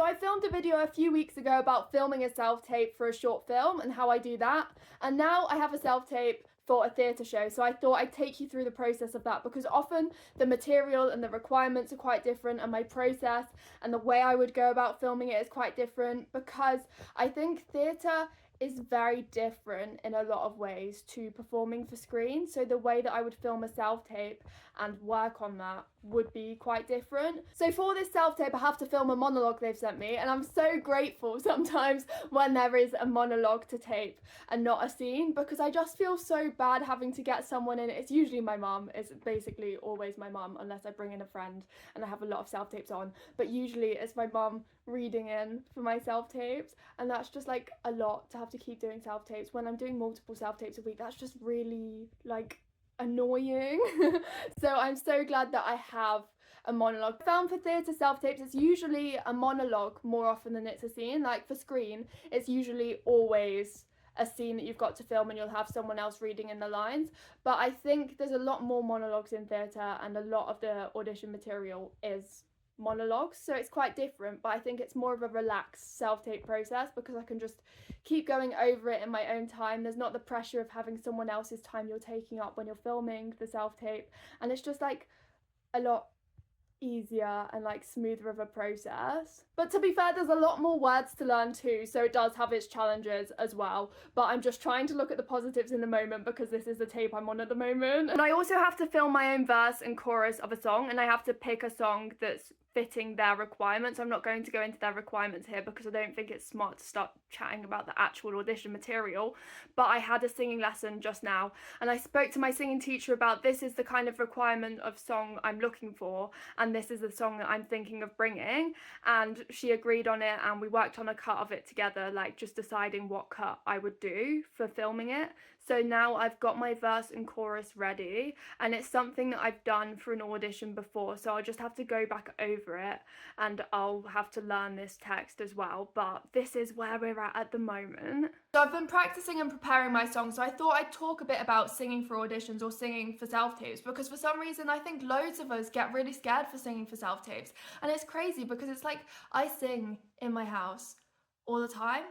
I filmed a video a few weeks ago about filming a self-tape for a short film and how I do that. And now I have a self-tape for a theatre show, so I thought I'd take you through the process of that, because often the material and the requirements are quite different, and my process and the way I would go about filming it is quite different, because I think theatre is very different in a lot of ways to performing for screen. So the way that I would film a self-tape and work on that would be quite different. So for this self-tape I have to film a monologue they've sent me, and I'm so grateful sometimes when there is a monologue to tape and not a scene, because I just feel so bad having to get someone in. It's usually my mum, it's basically always my mum, unless I bring in a friend and I have a lot of self-tapes on, but usually it's my mum reading in for my self-tapes, and that's just like a lot to have to keep doing self-tapes. When I'm doing multiple self-tapes a week, that's just really like annoying. So I'm so glad that I have a monologue. I found for theatre self-tapes it's usually a monologue more often than it's a scene. Like for screen it's usually always a scene that you've got to film and you'll have someone else reading in the lines, but I think there's a lot more monologues in theatre, and a lot of the audition material is monologues, so it's quite different. But I think it's more of a relaxed self-tape process because I can just keep going over it in my own time. There's not the pressure of having someone else's time you're taking up when you're filming the self-tape, and it's just like a lot easier and like smoother of a process. But to be fair, there's a lot more words to learn too, so it does have its challenges as well, but I'm just trying to look at the positives in the moment because this is the tape I'm on at the moment. And I also have to film my own verse and chorus of a song, and I have to pick a song that's fitting their requirements. I'm not going to go into their requirements here because I don't think it's smart to start chatting about the actual audition material, but I had a singing lesson just now and I spoke to my singing teacher about this is the kind of requirement of song I'm looking for, and this is the song that I'm thinking of bringing, and she agreed on it, and we worked on a cut of it together, like just deciding what cut I would do for filming it. So now I've got my verse and chorus ready, and it's something that I've done for an audition before, so I'll just have to go back over it and I'll have to learn this text as well, but this is where we're at the moment. So I've been practicing and preparing my song, so I thought I'd talk a bit about singing for auditions or singing for self-tapes, because for some reason I think loads of us get really scared for singing for self-tapes, and it's crazy because it's like I sing in my house all the time.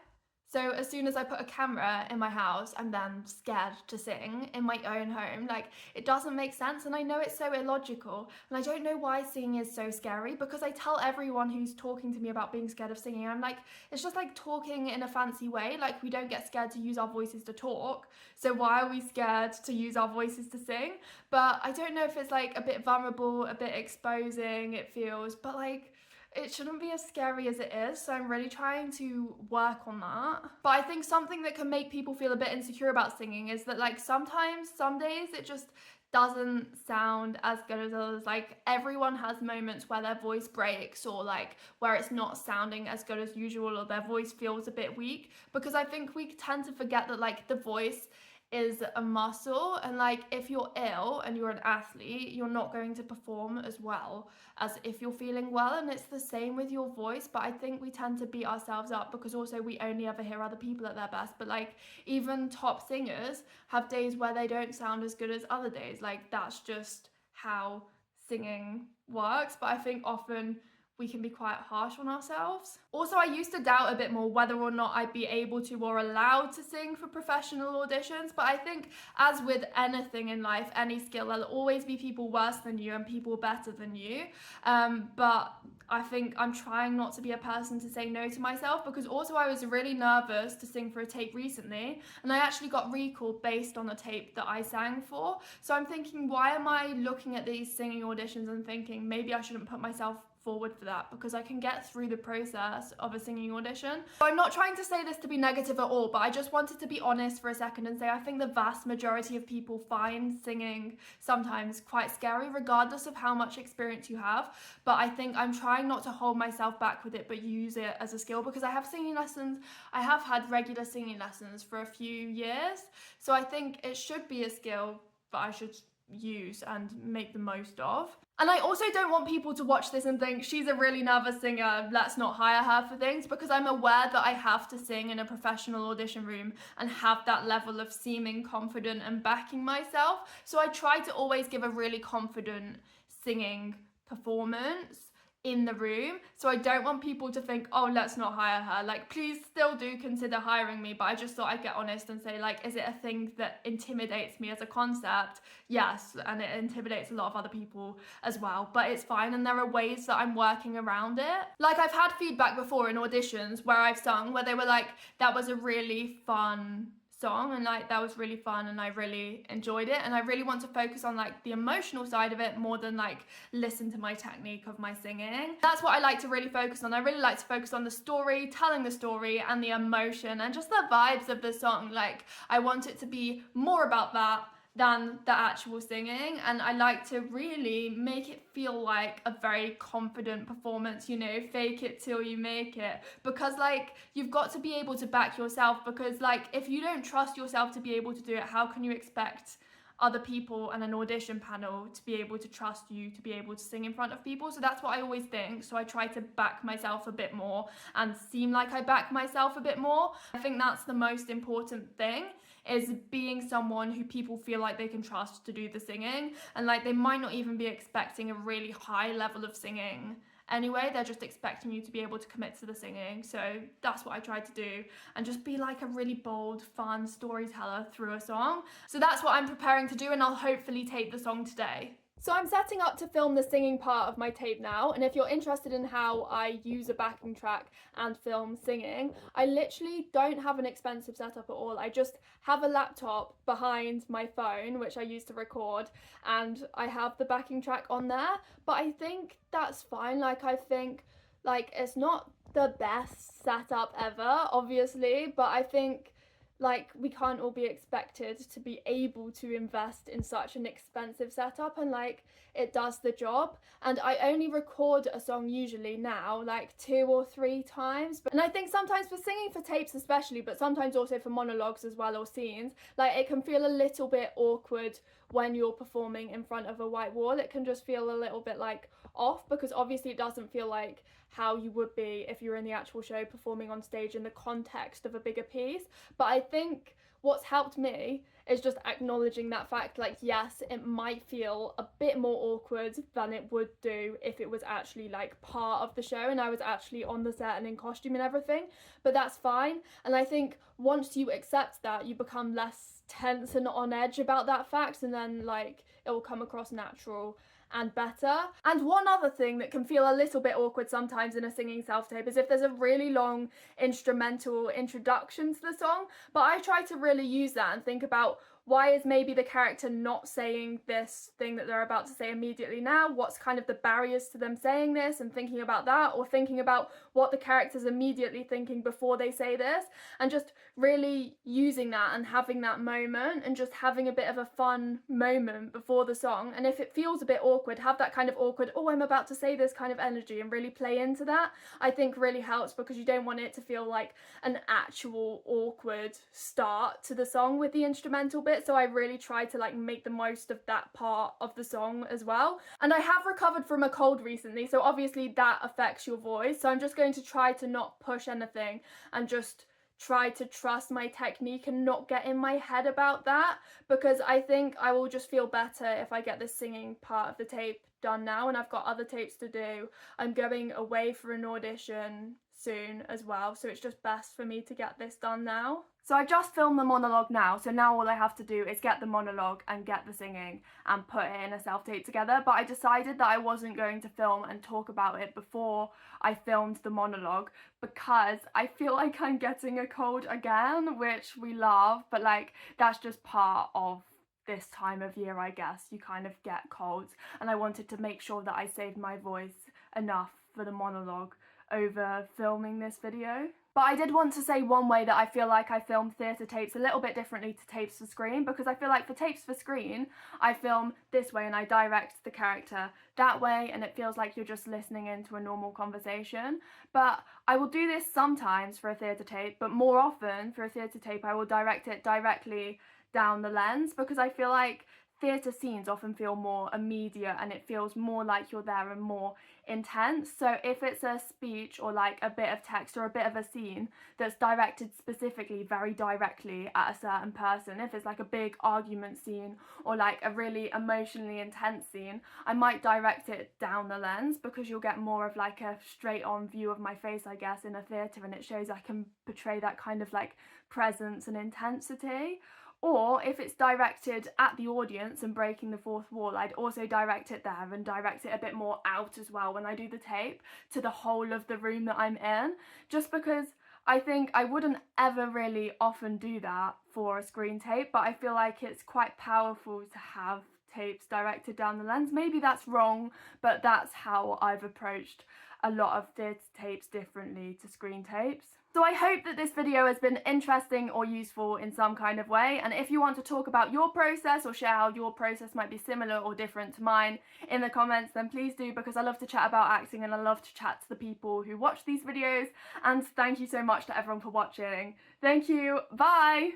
So as soon as I put a camera in my house, I'm then scared to sing in my own home. Like, it doesn't make sense, and I know it's so illogical, and I don't know why singing is so scary, because I tell everyone who's talking to me about being scared of singing, I'm like, it's just like talking in a fancy way. Like, we don't get scared to use our voices to talk, so why are we scared to use our voices to sing? But I don't know if it's like a bit vulnerable, a bit exposing, it feels, but like, it shouldn't be as scary as it is, so I'm really trying to work on that. But I think something that can make people feel a bit insecure about singing is that like sometimes, some days it just doesn't sound as good as others. Like, everyone has moments where their voice breaks, or like where it's not sounding as good as usual, or their voice feels a bit weak, because I think we tend to forget that like the voice is a muscle, and like if you're ill and you're an athlete, you're not going to perform as well as if you're feeling well, and it's the same with your voice. But I think we tend to beat ourselves up because also we only ever hear other people at their best, but like even top singers have days where they don't sound as good as other days. Like, that's just how singing works, but I think often we can be quite harsh on ourselves. Also, I used to doubt a bit more whether or not I'd be able to or allowed to sing for professional auditions, but I think as with anything in life, any skill, there'll always be people worse than you and people better than you. But I think I'm trying not to be a person to say no to myself, because also I was really nervous to sing for a tape recently, and I actually got recalled based on a tape that I sang for. So I'm thinking, why am I looking at these singing auditions and thinking maybe I shouldn't put myself forward for that, because I can get through the process of a singing audition. So I'm not trying to say this to be negative at all, but I just wanted to be honest for a second and say I think the vast majority of people find singing sometimes quite scary, regardless of how much experience you have. But I think I'm trying not to hold myself back with it, but use it as a skill, because I have singing lessons, I have had regular singing lessons for a few years, so I think it should be a skill that I should use and make the most of. And I also don't want people to watch this and think she's a really nervous singer, let's not hire her for things, because I'm aware that I have to sing in a professional audition room and have that level of seeming confident and backing myself. So I try to always give a really confident singing performance in the room. So I don't want people to think, oh, let's not hire her. Like, please still do consider hiring me, but I just thought I'd get honest and say, like, is it a thing that intimidates me as a concept? Yes, and it intimidates a lot of other people as well, but it's fine, and there are ways that I'm working around it. Like, I've had feedback before in auditions where I've sung, where they were like, that was a really fun song, and like that was really fun and I really enjoyed it, and I really want to focus on like the emotional side of it more than like listen to my technique of my singing. That's what I like to really focus on. I really like to focus on the story, telling the story, and the emotion and just the vibes of the song. Like, I want it to be more about that than the actual singing, and I like to really make it feel like a very confident performance, you know, fake it till you make it, because like you've got to be able to back yourself, because like if you don't trust yourself to be able to do it, how can you expect other people and an audition panel to be able to trust you to be able to sing in front of people? So that's what I always think. So I try to back myself a bit more and seem like I back myself a bit more. I think that's the most important thing, is being someone who people feel like they can trust to do the singing, and like they might not even be expecting a really high level of singing anyway, they're just expecting you to be able to commit to the singing. So that's what I tried to do, and just be like a really bold, fun storyteller through a song. So that's what I'm preparing to do, and I'll hopefully tape the song today. So I'm setting up to film the singing part of my tape now, and if you're interested in how I use a backing track and film singing, I literally don't have an expensive setup at all. I just have a laptop behind my phone, which I use to record, and I have the backing track on there, but I think that's fine. Like, I think, like, it's not the best setup ever, obviously, but I think like we can't all be expected to be able to invest in such an expensive setup, and like it does the job. And I only record a song usually now like 2 or 3 times, and I think sometimes for singing for tapes especially, but sometimes also for monologues as well, or scenes, like it can feel a little bit awkward when you're performing in front of a white wall. It can just feel a little bit like off, because obviously it doesn't feel like how you would be if you were in the actual show performing on stage in the context of a bigger piece. But I think what's helped me is just acknowledging that fact, like, yes, it might feel a bit more awkward than it would do if it was actually like part of the show and I was actually on the set and in costume and everything, but that's fine. And I think once you accept that, you become less tense and on edge about that fact, and then like it will come across natural and better. And one other thing that can feel a little bit awkward sometimes in a singing self-tape is if there's a really long instrumental introduction to the song, but I try to really use that and think about, why is maybe the character not saying this thing that they're about to say immediately now? What's kind of the barriers to them saying this, and thinking about that, or thinking about what the character's immediately thinking before they say this, and just really using that and having that moment and just having a bit of a fun moment before the song. And if it feels a bit awkward, have that kind of awkward, oh, I'm about to say this kind of energy, and really play into that. I think really helps, because you don't want it to feel like an actual awkward start to the song with the instrumental bit. So I really try to like make the most of that part of the song as well. And I have recovered from a cold recently, so obviously that affects your voice. So I'm just going to try to not push anything and just try to trust my technique and not get in my head about that, because I think I will just feel better if I get the singing part of the tape done now, and I've got other tapes to do. I'm going away for an audition soon as well, so it's just best for me to get this done now. So I just filmed the monologue now, so now all I have to do is get the monologue and get the singing and put it in a self-tape together. But I decided that I wasn't going to film and talk about it before I filmed the monologue, because I feel like I'm getting a cold again, which we love, but like that's just part of this time of year, I guess. You kind of get colds, and I wanted to make sure that I saved my voice enough for the monologue over filming this video. But I did want to say one way that I feel like I film theatre tapes a little bit differently to tapes for screen, because I feel like for tapes for screen, I film this way and I direct the character that way, and it feels like you're just listening into a normal conversation. But I will do this sometimes for a theatre tape, but more often for a theatre tape I will direct it directly down the lens, because I feel like theatre scenes often feel more immediate and it feels more like you're there and more intense. So if it's a speech or like a bit of text or a bit of a scene that's directed specifically very directly at a certain person, if it's like a big argument scene or like a really emotionally intense scene, I might direct it down the lens because you'll get more of like a straight on view of my face, I guess, in a theatre, and it shows I can portray that kind of like presence and intensity. Or if it's directed at the audience and breaking the fourth wall, I'd also direct it there and direct it a bit more out as well when I do the tape to the whole of the room that I'm in, just because I think I wouldn't ever really often do that for a screen tape, but I feel like it's quite powerful to have tapes directed down the lens. Maybe that's wrong, but that's how I've approached a lot of theatre tapes differently to screen tapes. So I hope that this video has been interesting or useful in some kind of way, and if you want to talk about your process or share how your process might be similar or different to mine in the comments, then please do, because I love to chat about acting and I love to chat to the people who watch these videos. And thank you so much to everyone for watching. Thank you, bye!